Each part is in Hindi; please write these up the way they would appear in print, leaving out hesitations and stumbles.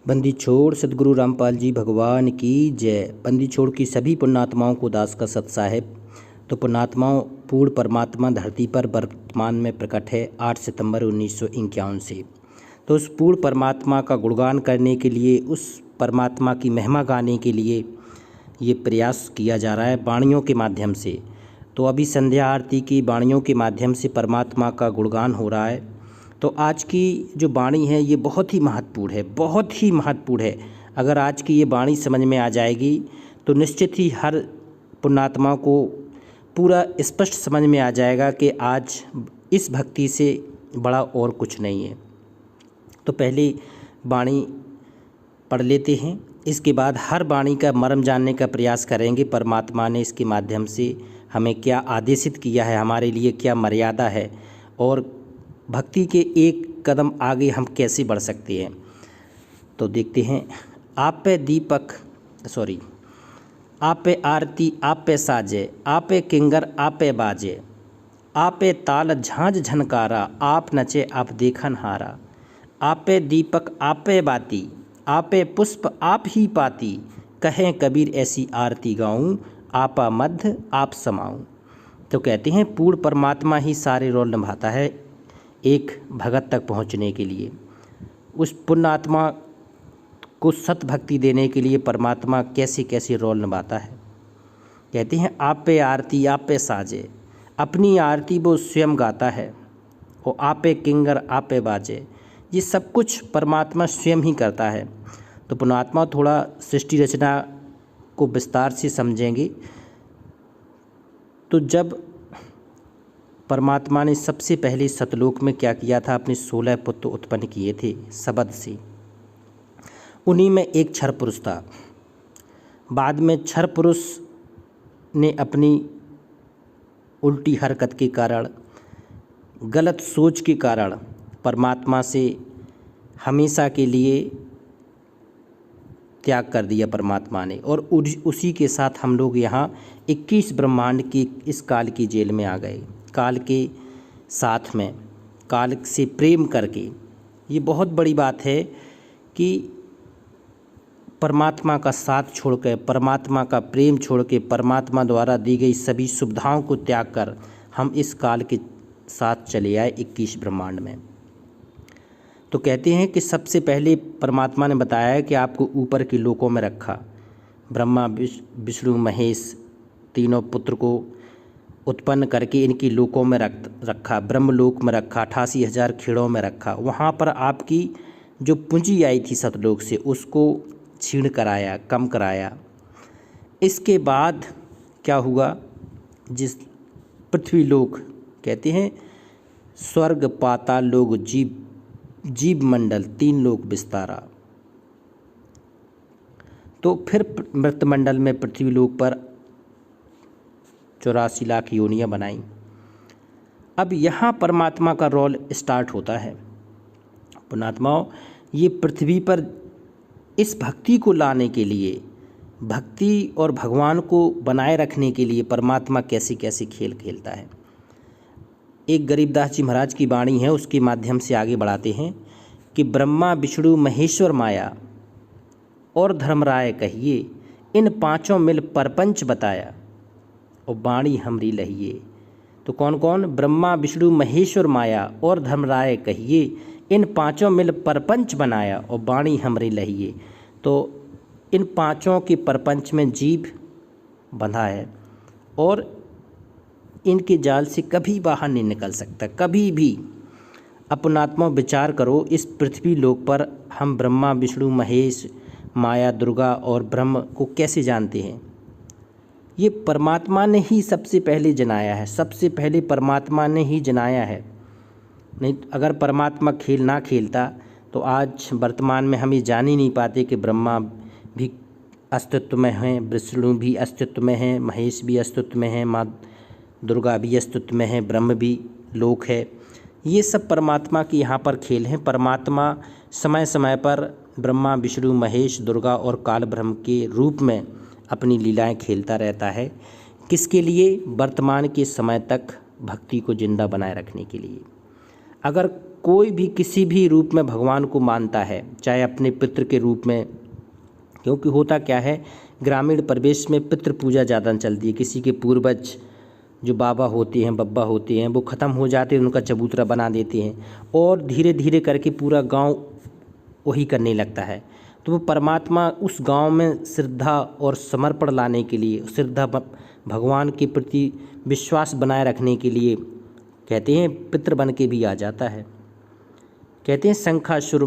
बंदी छोड़ सदगुरु रामपाल जी भगवान की जय। बंदी छोड़ की सभी पुण्यात्माओं को दास का सत साहेब। तो पुण्यात्माओं, पूर्ण परमात्मा धरती पर वर्तमान में प्रकट है 8 सितंबर 1951 से। तो उस पूर्ण परमात्मा का गुणगान करने के लिए, उस परमात्मा की महिमा गाने के लिए ये प्रयास किया जा रहा है वाणियों के माध्यम से। तो अभी संध्या आरती की वाणियों के माध्यम से परमात्मा का गुणगान हो रहा है। तो आज की जो वाणी है ये बहुत ही महत्वपूर्ण है, बहुत ही महत्वपूर्ण है। अगर आज की ये वाणी समझ में आ जाएगी तो निश्चित ही हर पुण्यात्मा को पूरा स्पष्ट समझ में आ जाएगा कि आज इस भक्ति से बड़ा और कुछ नहीं है। तो पहले वाणी पढ़ लेते हैं, इसके बाद हर वाणी का मर्म जानने का प्रयास करेंगे। परमात्मा ने इसके माध्यम से हमें क्या आदेशित किया है, हमारे लिए क्या मर्यादा है और भक्ति के एक कदम आगे हम कैसे बढ़ सकते हैं। तो देखते हैं। आप पे दीपक आप पे आरती आप पे साजे, आप पे किंगर आप पे बाजे, आप पे ताल झांझ झनकारा, आप नचे आप देखन हारा। आप पे दीपक आप पे बाती, आप पे पुष्प आप ही पाती, कहें कबीर ऐसी आरती गाऊं, आपा मध्य आप समाऊं। तो कहते हैं पूर्ण परमात्मा ही सारे रोल निभाता है एक भगत तक पहुंचने के लिए। उस पुण्य आत्मा को सत भक्ति देने के लिए परमात्मा कैसे कैसे रोल निभाता है। कहते हैं आप पे आरती आप पे साजे, अपनी आरती वो स्वयं गाता है, और आप पे किंगर आप पे बाजे, ये सब कुछ परमात्मा स्वयं ही करता है। तो पुण्यात्मा थोड़ा सृष्टि रचना को विस्तार से समझेंगे। तो जब परमात्मा ने सबसे पहले सतलोक में क्या किया था, अपने 16 पुत्र उत्पन्न किए थे शब्द से। उन्हीं में एक क्षर पुरुष था। बाद में क्षर पुरुष ने अपनी उल्टी हरकत के कारण, गलत सोच के कारण परमात्मा से हमेशा के लिए त्याग कर दिया परमात्मा ने, और उसी के साथ हम लोग यहाँ 21 ब्रह्मांड की इस काल की जेल में आ गए। काल के साथ में, काल से प्रेम करके। ये बहुत बड़ी बात है कि परमात्मा का साथ छोड़कर, परमात्मा का प्रेम छोड़ के, परमात्मा द्वारा दी गई सभी सुविधाओं को त्याग कर हम इस काल के साथ चले आए 21 ब्रह्मांड में। तो कहते हैं कि सबसे पहले परमात्मा ने बताया कि आपको ऊपर के लोकों में रखा। ब्रह्मा विष्णु महेश तीनों पुत्र को उत्पन्न करके इनकी लोकों में रखा, ब्रह्मलोक में रखा, 88,000 खेड़ों में रखा। वहाँ पर आपकी जो पूंजी आई थी सतलोक से, उसको छीण कराया, कम कराया। इसके बाद क्या हुआ, जिस पृथ्वी लोक कहते हैं, स्वर्ग पाताल लोक जीव मंडल 3 लोक विस्तारा। तो फिर मृतमंडल में पृथ्वी लोक पर 84 लाख योनियाँ बनाई। अब यहाँ परमात्मा का रोल स्टार्ट होता है। पुण्यात्माओं, ये पृथ्वी पर इस भक्ति को लाने के लिए, भक्ति और भगवान को बनाए रखने के लिए परमात्मा कैसे कैसे खेल खेलता है। एक गरीबदास जी महाराज की वाणी है, उसके माध्यम से आगे बढ़ाते हैं कि ब्रह्मा विष्णु महेश्वर माया और धर्मराय कहिए, इन पांचों मिल परपंच बताया, और वाणी हमरी लहिए। तो कौन कौन? ब्रह्मा विष्णु महेश्वर माया और धर्मराय कहिए, इन पांचों मिल परपंच बनाया, और वाणी हमरी लहिए। तो इन पांचों के परपंच में जीव बंधा है, और इनके जाल से कभी बाहर नहीं निकल सकता, कभी भी। अपनात्मा विचार करो, इस पृथ्वी लोक पर हम ब्रह्मा विष्णु महेश माया दुर्गा और ब्रह्म को कैसे जानते हैं? ये परमात्मा ने ही सबसे पहले जनाया है, सबसे पहले परमात्मा ने ही जनाया है। नहीं, अगर परमात्मा खेल ना खेलता तो आज वर्तमान में हम ये जान ही नहीं पाते कि ब्रह्मा भी अस्तित्व में हैं, विष्णु भी अस्तित्व में हैं, महेश भी अस्तित्व में हैं, माँ दुर्गा भी अस्तित्व में है, ब्रह्म भी लोक है। ये सब परमात्मा की यहाँ पर खेल हैं। परमात्मा समय समय पर ब्रह्मा विष्णु महेश दुर्गा और काल ब्रह्म के रूप में अपनी लीलाएं खेलता रहता है। किसके लिए? वर्तमान के समय तक भक्ति को जिंदा बनाए रखने के लिए। अगर कोई भी किसी भी रूप में भगवान को मानता है, चाहे अपने पितृ के रूप में, क्योंकि होता क्या है, ग्रामीण परिवेश में पितृ पूजा ज़्यादा चलती है। किसी के पूर्वज जो बाबा होते हैं, बब्बा होते हैं, वो ख़त्म हो जाते हैं, उनका चबूतरा बना देते हैं और धीरे धीरे करके पूरा गांव वही करने लगता है। तो वो परमात्मा उस गांव में श्रद्धा और समर्पण लाने के लिए, श्रद्धा भगवान के प्रति विश्वास बनाए रखने के लिए कहते हैं पितृ बन के भी आ जाता है। कहते हैं शंखासुर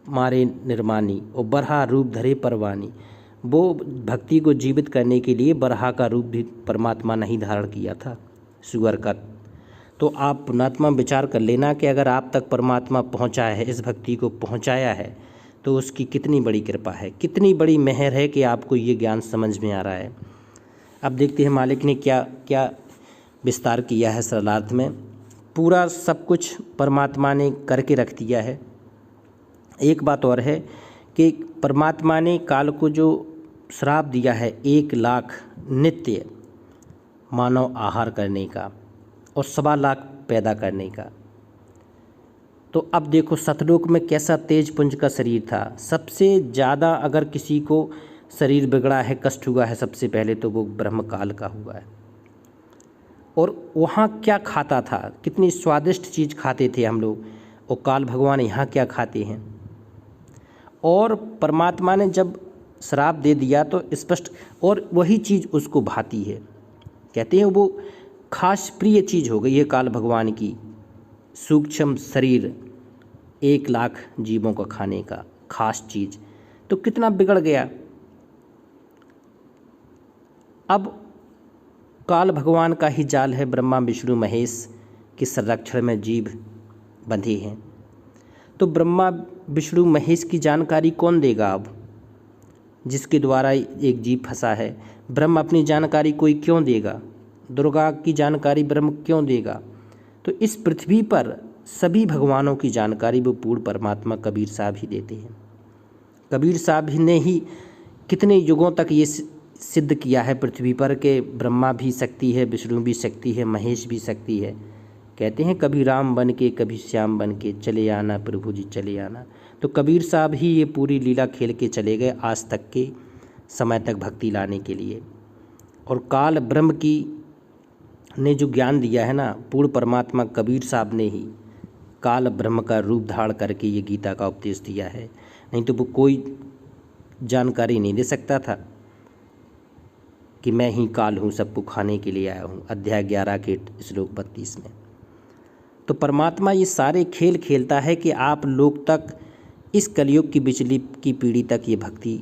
मारे निर्मानी और बरहा रूप धरे परवानी। वो भक्ति को जीवित करने के लिए बरहा का रूप भी परमात्मा ने ही धारण किया था, सुअर का। तो आप पुण्यात्मा विचार कर लेना कि अगर आप तक परमात्मा पहुंचा है, इस भक्ति को पहुंचाया है, तो उसकी कितनी बड़ी कृपा है, कितनी बड़ी मेहर है कि आपको ये ज्ञान समझ में आ रहा है। अब देखते हैं मालिक ने क्या क्या विस्तार किया है सरलार्थ में। पूरा सब कुछ परमात्मा ने करके रख दिया है। एक बात और है कि परमात्मा ने काल को जो श्राप दिया है 1 लाख नित्य मानव आहार करने का और 1.25 लाख पैदा करने का। तो अब देखो सतलोक में कैसा तेज पुंज का शरीर था। सबसे ज़्यादा अगर किसी को शरीर बिगड़ा है, कष्ट हुआ है, सबसे पहले तो वो ब्रह्मकाल का हुआ है। और वहाँ क्या खाता था, कितनी स्वादिष्ट चीज़ खाते थे हम लोग, और काल भगवान यहाँ क्या खाते हैं। और परमात्मा ने जब श्राप दे दिया तो स्पष्ट, और वही चीज़ उसको भाती है। कहते हैं वो खास प्रिय चीज़ हो गई है काल भगवान की, सूक्ष्म शरीर 1 लाख जीवों का खाने का खास चीज़। तो कितना बिगड़ गया। अब काल भगवान का ही जाल है, ब्रह्मा विष्णु महेश के संरक्षण में जीव बंधे हैं। तो ब्रह्मा विष्णु महेश की जानकारी कौन देगा अब, जिसके द्वारा एक जीव फंसा है। ब्रह्म अपनी जानकारी कोई क्यों देगा, दुर्गा की जानकारी ब्रह्म क्यों देगा। तो इस पृथ्वी पर सभी भगवानों की जानकारी वो पूर्ण परमात्मा कबीर साहब ही देते हैं। कबीर साहब ने ही कितने युगों तक ये सिद्ध किया है पृथ्वी पर कि ब्रह्मा भी शक्ति है, विष्णु भी शक्ति है, महेश भी शक्ति है। कहते हैं कभी राम बन के कभी श्याम बन के चले आना प्रभु जी चले आना। तो कबीर साहब ही ये पूरी लीला खेल के चले गए आज तक के समय तक भक्ति लाने के लिए। और काल ब्रह्म की ने जो ज्ञान दिया है ना, पूर्ण परमात्मा कबीर साहब ने ही काल ब्रह्म का रूप धारण करके ये गीता का उपदेश दिया है। नहीं तो वो कोई जानकारी नहीं दे सकता था कि मैं ही काल हूँ, सबको खाने के लिए आया हूँ। अध्याय 11 के श्लोक 32 में। तो परमात्मा ये सारे खेल खेलता है कि आप लोग तक इस कलयुग की बिचली की पीढ़ी तक ये भक्ति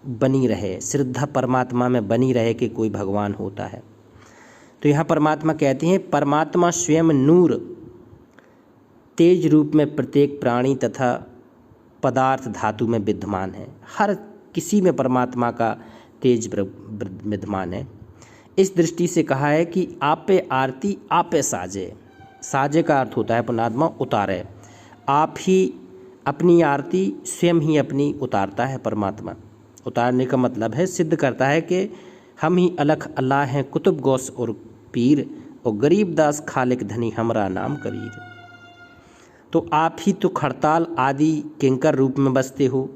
बनी रहे, श्रद्धा परमात्मा में बनी रहे कि कोई भगवान होता है। तो यहाँ परमात्मा कहते हैं परमात्मा स्वयं नूर तेज रूप में प्रत्येक प्राणी तथा पदार्थ धातु में विद्यमान है। हर किसी में परमात्मा का तेज विद्यमान है। इस दृष्टि से कहा है कि आपे आरती आपे साजे। साजे का अर्थ होता है परमात्मा उतारे। आप ही अपनी आरती स्वयं ही अपनी उतारता है। परमात्मा उतारने का मतलब है सिद्ध करता है कि हम ही अलख अल्लाह हैं, कुतुब गौस और पीर, और गरीब दास खालिक धनी हमरा नाम कबीर। तो आप ही तो खड़ताल आदि किंकर रूप में बसते हो।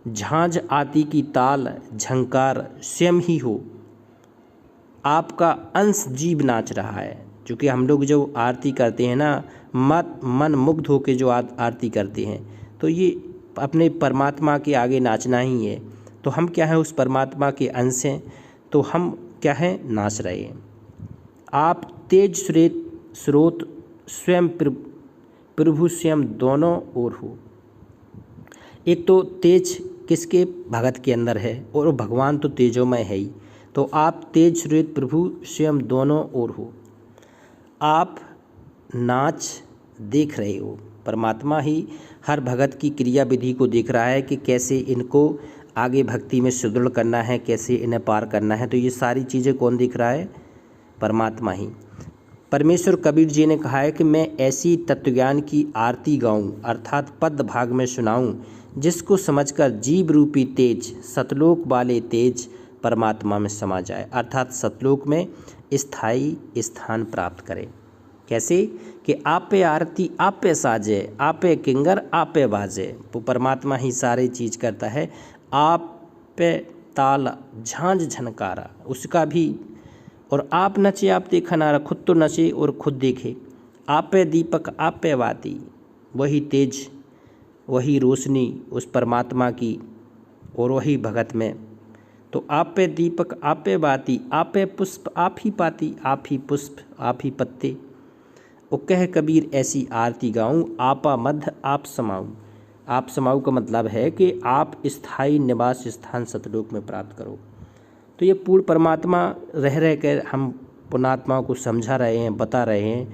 झांझ आती की ताल झंकार स्वयं ही हो। आपका अंश जीव नाच रहा है। क्योंकि हम लोग जो आरती करते हैं ना, मन मुग्ध होकर जो आरती करते हैं, तो ये अपने परमात्मा के आगे नाचना ही है। तो हम क्या है, उस परमात्मा के अंश हैं, तो हम क्या है, नाच रहे हैं। आप तेज स्रोत स्वयं प्रभु स्वयं दोनों ओर हो। एक तो तेज किसके, भगत के अंदर है, और भगवान तो तेजोमय है ही। तो आप तेज स्रोत प्रभु स्वयं दोनों ओर हो। आप नाच देख रहे हो। परमात्मा ही हर भगत की क्रिया विधि को देख रहा है कि कैसे इनको आगे भक्ति में सुदृढ़ करना है, कैसे इन्हें पार करना है। तो ये सारी चीज़ें कौन देख रहा है, परमात्मा ही। परमेश्वर कबीर जी ने कहा है कि मैं ऐसी तत्वज्ञान की आरती गाऊं, अर्थात पद भाग में सुनाऊं, जिसको समझकर जीव रूपी तेज सतलोक वाले तेज परमात्मा में समा जाए, अर्थात सतलोक में स्थायी स्थान प्राप्त करे। कैसे कि आपे आरती आपे साजे, आपे किंगर आपे बाजे। वो परमात्मा ही सारी चीज़ करता है। आप पे ताल झांझ झनकारा, उसका भी। और आप नचे आप देखा नारा, खुद तो नचे और खुद देखे। आपे दीपक आपे बाती, वही तेज वही रोशनी उस परमात्मा की और वही भगत में। तो आपे दीपक आपे बाती, आपे पुष्प आप ही पाती, आप ही पुष्प आप ही पत्ते। ओ कह कबीर ऐसी आरती गाऊं, आपा मध्य आप समाऊं। आप समाऊं का मतलब है कि आप स्थायी निवास स्थान सतलोक में प्राप्त करो। तो ये पूर्ण परमात्मा रह रह कर हम पुण्यात्माओं को समझा रहे हैं, बता रहे हैं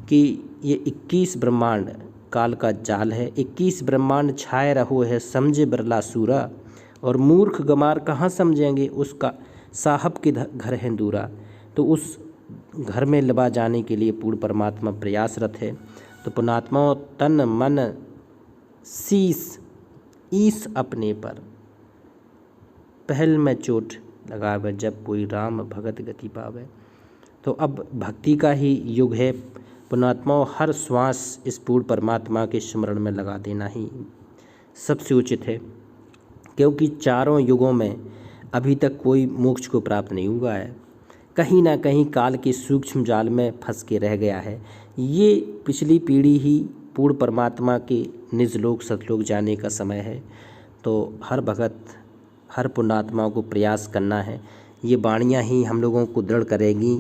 कि ये 21 ब्रह्मांड काल का जाल है। 21 ब्रह्मांड छाए रहो है, समझे बिरला सूरा। और मूर्ख गमार कहाँ समझेंगे, उसका साहब के घर है दूरा। तो उस घर में लबा जाने के लिए पूर्ण परमात्मा प्रयासरत है। तो पुण्यात्माओं, तन मन शीस ईस अपने पर, पहल में चोट लगावे, जब कोई राम भगत गति पावे। तो अब भक्ति का ही युग है पुण्यात्माओं। हर श्वास इस पूर्ण परमात्मा के स्मरण में लगा देना ही सबसे उचित है, क्योंकि चारों युगों में अभी तक कोई मोक्ष को प्राप्त नहीं हुआ है। कहीं ना कहीं काल के सूक्ष्म जाल में फंस के रह गया है। ये पिछली पीढ़ी ही पूर्ण परमात्मा के निज लोक सतलोक जाने का समय है। तो हर भगत हर पुण्यात्माओं को प्रयास करना है। ये वाणियाँ ही हम लोगों को दृढ़ करेंगी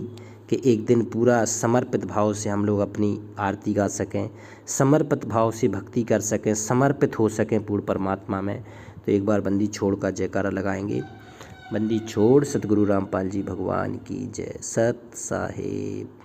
कि एक दिन पूरा समर्पित भाव से हम लोग अपनी आरती गा सकें, समर्पित भाव से भक्ति कर सकें, समर्पित हो सकें पूर्ण परमात्मा में। तो एक बार बंदी छोड़ का जयकारा लगाएंगे। बंदी छोड़ सतगुरु रामपाल जी भगवान की जय। सत साहेब।